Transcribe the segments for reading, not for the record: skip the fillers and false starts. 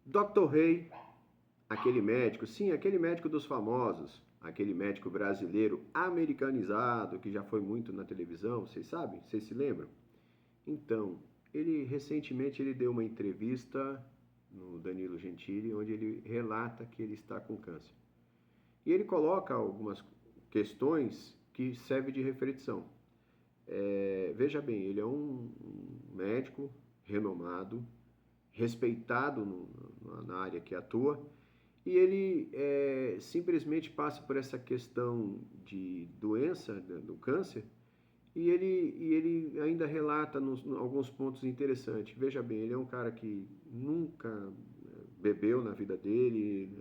Dr. Ray, aquele médico, sim, aquele médico dos famosos, aquele médico brasileiro americanizado que já foi muito na televisão, vocês sabem? Vocês se lembram? Então, ele recentemente ele deu uma entrevista no Danilo Gentili, onde ele relata que ele está com câncer. E ele coloca algumas questões que servem de reflexão. Veja bem, ele é um médico renomado, respeitado na área que atua, e ele simplesmente passa por essa questão de doença, do câncer, e ele ainda relata alguns pontos interessantes. Veja bem, ele é um cara que nunca bebeu na vida dele,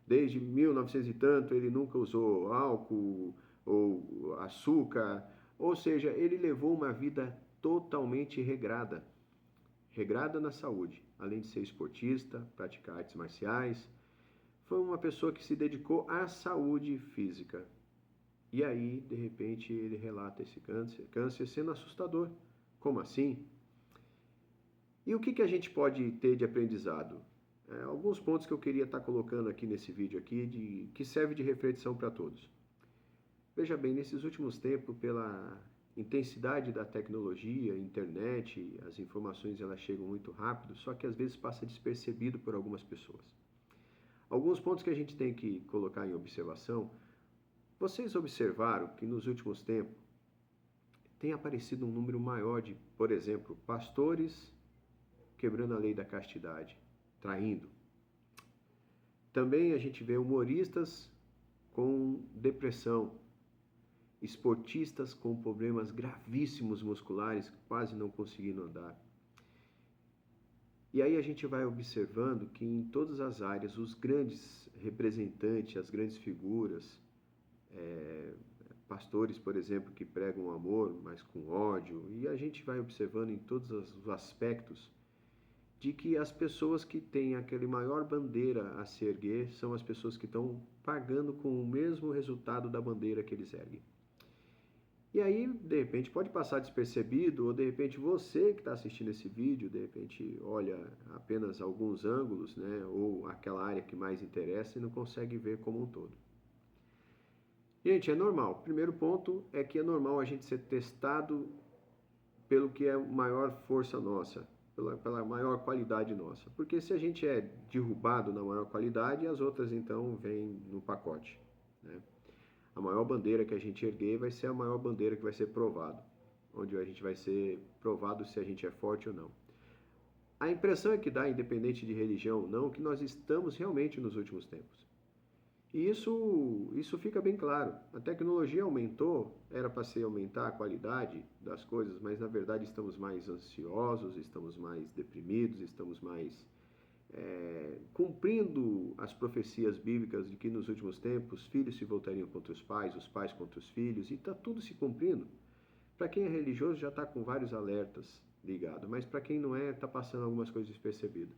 desde 1900 e tanto ele nunca usou álcool ou açúcar, ou seja, ele levou uma vida totalmente regrada, regrada na saúde, além de ser esportista, praticar artes marciais, foi uma pessoa que se dedicou à saúde física. E aí, de repente, ele relata esse câncer sendo assustador. Como assim? E o que a gente pode ter de aprendizado? Alguns pontos que eu queria estar colocando aqui nesse vídeo aqui, que serve de reflexão para todos. Veja bem, nesses últimos tempos, pela intensidade da tecnologia, internet, as informações elas chegam muito rápido, só que às vezes passa despercebido por algumas pessoas. Alguns pontos que a gente tem que colocar em observação. Vocês observaram que nos últimos tempos tem aparecido um número maior de, por exemplo, pastores quebrando a lei da castidade, traindo. Também a gente vê humoristas com depressão, esportistas com problemas gravíssimos musculares, quase não conseguindo andar. E aí a gente vai observando que em todas as áreas, os grandes representantes, as grandes figuras, pastores, por exemplo, que pregam amor, mas com ódio, e a gente vai observando em todos os aspectos de que as pessoas que têm aquele maior bandeira a se erguer são as pessoas que estão pagando com o mesmo resultado da bandeira que eles erguem. E aí, de repente, pode passar despercebido, ou de repente você que está assistindo esse vídeo, de repente olha apenas alguns ângulos, né, ou aquela área que mais interessa e não consegue ver como um todo. Gente, é normal. O primeiro ponto é que é normal a gente ser testado pelo que é maior força nossa, pela maior qualidade nossa. Porque se a gente é derrubado na maior qualidade, as outras então vêm no pacote, né? A maior bandeira que a gente erguer vai ser a maior bandeira que vai ser provado, onde a gente vai ser provado se a gente é forte ou não. A impressão é que dá, independente de religião ou não, que nós estamos realmente nos últimos tempos. E isso fica bem claro. A tecnologia aumentou, era para ser aumentar a qualidade das coisas, mas na verdade estamos mais ansiosos, estamos mais deprimidos, estamos mais cumprindo as profecias bíblicas de que nos últimos tempos os filhos se voltariam contra os pais contra os filhos, e está tudo se cumprindo. Para quem é religioso já está com vários alertas ligados, mas para quem não é, está passando algumas coisas despercebidas.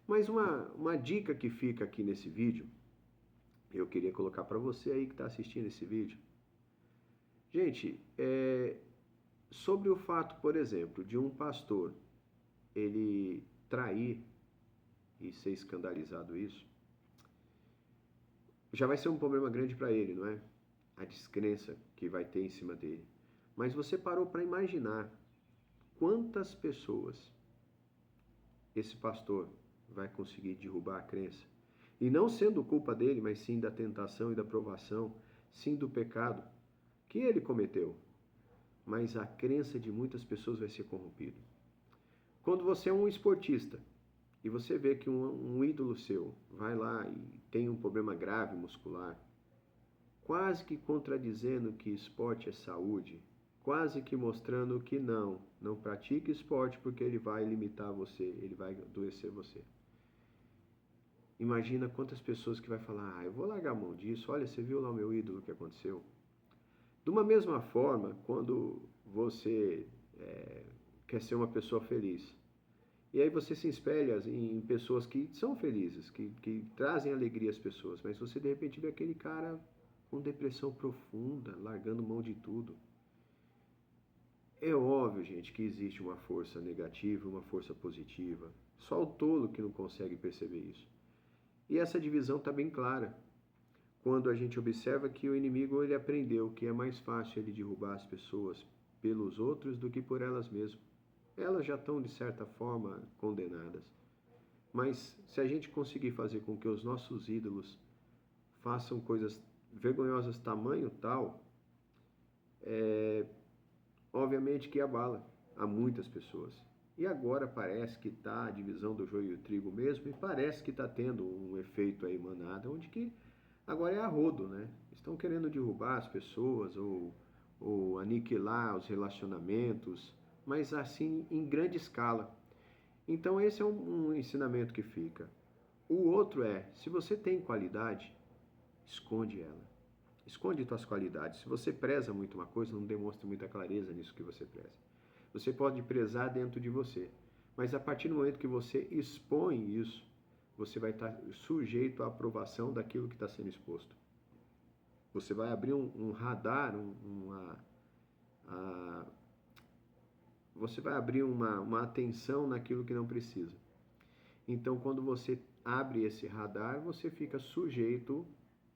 Mas uma dica que fica aqui nesse vídeo, eu queria colocar para você aí que está assistindo esse vídeo. Gente, sobre o fato, por exemplo, de um pastor ele trair e ser escandalizado isso, já vai ser um problema grande para ele, não é? A descrença que vai ter em cima dele. Mas você parou para imaginar quantas pessoas esse pastor vai conseguir derrubar a crença? E não sendo culpa dele, mas sim da tentação e da provação, sim do pecado que ele cometeu. Mas a crença de muitas pessoas vai ser corrompida. Quando você é um esportista e você vê que um ídolo seu vai lá e tem um problema grave muscular, quase que contradizendo que esporte é saúde, quase que mostrando que não pratique esporte porque ele vai limitar você, ele vai adoecer você. Imagina quantas pessoas que vai falar, eu vou largar a mão disso, olha, você viu lá o meu ídolo que aconteceu? De uma mesma forma, quando você quer ser uma pessoa feliz, e aí você se espelha em pessoas que são felizes, que trazem alegria às pessoas, mas você de repente vê aquele cara com depressão profunda, largando mão de tudo. É óbvio, gente, que existe uma força negativa e uma força positiva. Só o tolo que não consegue perceber isso. E essa divisão está bem clara quando a gente observa que o inimigo ele aprendeu que é mais fácil ele derrubar as pessoas pelos outros do que por elas mesmas. Elas já estão, de certa forma, condenadas. Mas se a gente conseguir fazer com que os nossos ídolos façam coisas vergonhosas tamanho tal, obviamente que abala a muitas pessoas. E agora parece que está a divisão do joio e o trigo mesmo, e parece que está tendo um efeito aí manada, onde que agora é a rodo, né? Estão querendo derrubar as pessoas ou aniquilar os relacionamentos, mas assim em grande escala. Então esse é um ensinamento que fica. O outro é, se você tem qualidade, esconde ela. Esconde tuas qualidades. Se você preza muito uma coisa, não demonstre muita clareza nisso que você preza. Você pode prezar dentro de você, mas a partir do momento que você expõe isso, você vai estar sujeito à aprovação daquilo que está sendo exposto. Você vai abrir um radar, você vai abrir uma atenção naquilo que não precisa. Então, quando você abre esse radar, você fica sujeito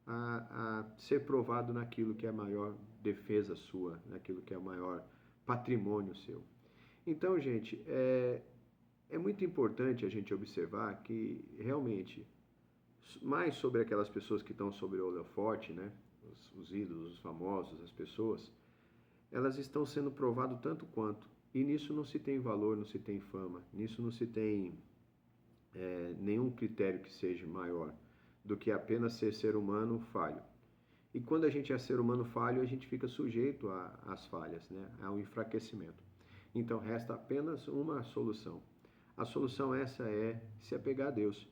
a ser provado naquilo que é a maior defesa sua, naquilo que é o maior patrimônio seu. Então, gente, é muito importante a gente observar que realmente, mais sobre aquelas pessoas que estão sobre o holofote, né? Os ídolos, os famosos, as pessoas, elas estão sendo provadas tanto quanto. E nisso não se tem valor, não se tem fama, nisso não se tem nenhum critério que seja maior do que apenas ser humano falho. E quando a gente é ser humano falho, a gente fica sujeito às falhas, né? Ao enfraquecimento. Então resta apenas uma solução. A solução essa é se apegar a Deus.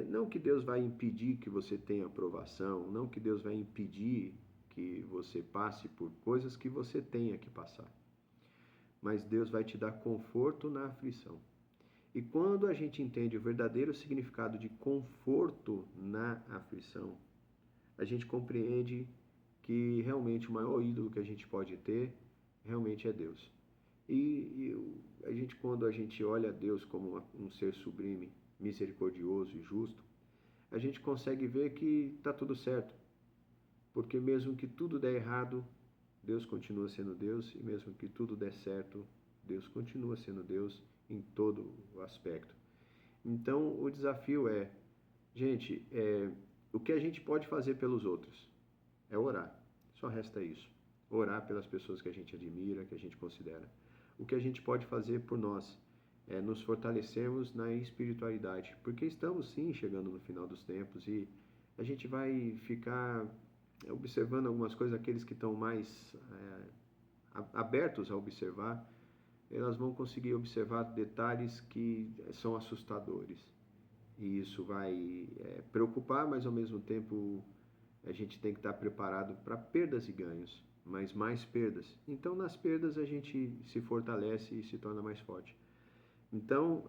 Não que Deus vai impedir que você tenha aprovação, não que Deus vai impedir que você passe por coisas que você tenha que passar. Mas Deus vai te dar conforto na aflição. E quando a gente entende o verdadeiro significado de conforto na aflição, a gente compreende que realmente o maior ídolo que a gente pode ter realmente é Deus. E a gente, quando a gente olha a Deus como um ser sublime, misericordioso e justo, a gente consegue ver que está tudo certo. Porque mesmo que tudo der errado, Deus continua sendo Deus, e mesmo que tudo der certo, Deus continua sendo Deus em todo o aspecto. Então, o desafio é, gente, o que a gente pode fazer pelos outros é orar. Só resta isso. Orar pelas pessoas que a gente admira, que a gente considera. O que a gente pode fazer por nós é nos fortalecermos na espiritualidade, porque estamos sim chegando no final dos tempos e a gente vai ficar observando algumas coisas, aqueles que estão mais abertos a observar, elas vão conseguir observar detalhes que são assustadores. E isso vai preocupar, mas ao mesmo tempo a gente tem que estar preparado para perdas e ganhos, mas mais perdas. Então, nas perdas, a gente se fortalece e se torna mais forte. Então,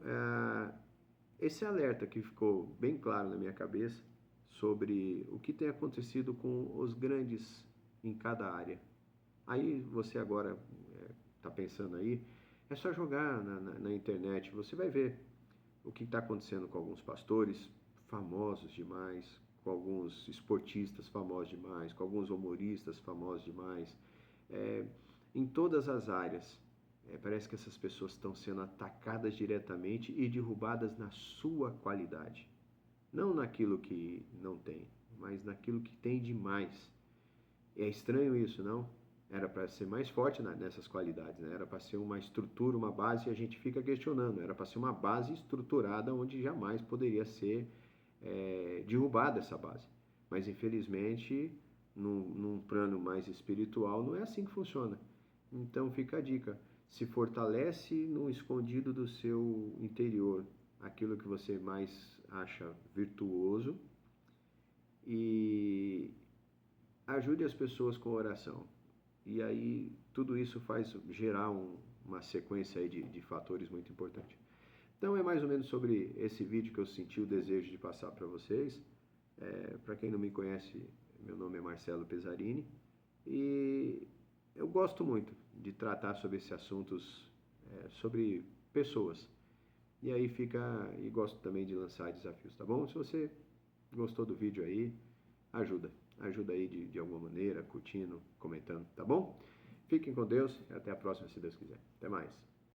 esse alerta que ficou bem claro na minha cabeça sobre o que tem acontecido com os grandes em cada área. Aí você agora está pensando aí, é só jogar na internet, você vai ver o que está acontecendo com alguns pastores famosos demais, com alguns esportistas famosos demais, com alguns humoristas famosos demais, em todas as áreas. Parece que essas pessoas estão sendo atacadas diretamente e derrubadas na sua qualidade. Não naquilo que não tem, mas naquilo que tem de mais. É estranho isso, não? Era para ser mais forte nessas qualidades, né? Era para ser uma estrutura, uma base, e a gente fica questionando. Era para ser uma base estruturada onde jamais poderia ser derrubada essa base. Mas, infelizmente, num plano mais espiritual, não é assim que funciona. Então, fica a dica. Se fortalece no escondido do seu interior aquilo que você mais acha virtuoso e ajude as pessoas com oração. E aí tudo isso faz gerar uma sequência aí de fatores muito importantes. Então é mais ou menos sobre esse vídeo que eu senti o desejo de passar para vocês. Para quem não me conhece, meu nome é Marcelo Pesarini e eu gosto muito de tratar sobre esses assuntos, sobre pessoas. E aí e gosto também de lançar desafios, tá bom? Se você gostou do vídeo aí, ajuda aí de alguma maneira, curtindo, comentando, tá bom? Fiquem com Deus e até a próxima, se Deus quiser. Até mais.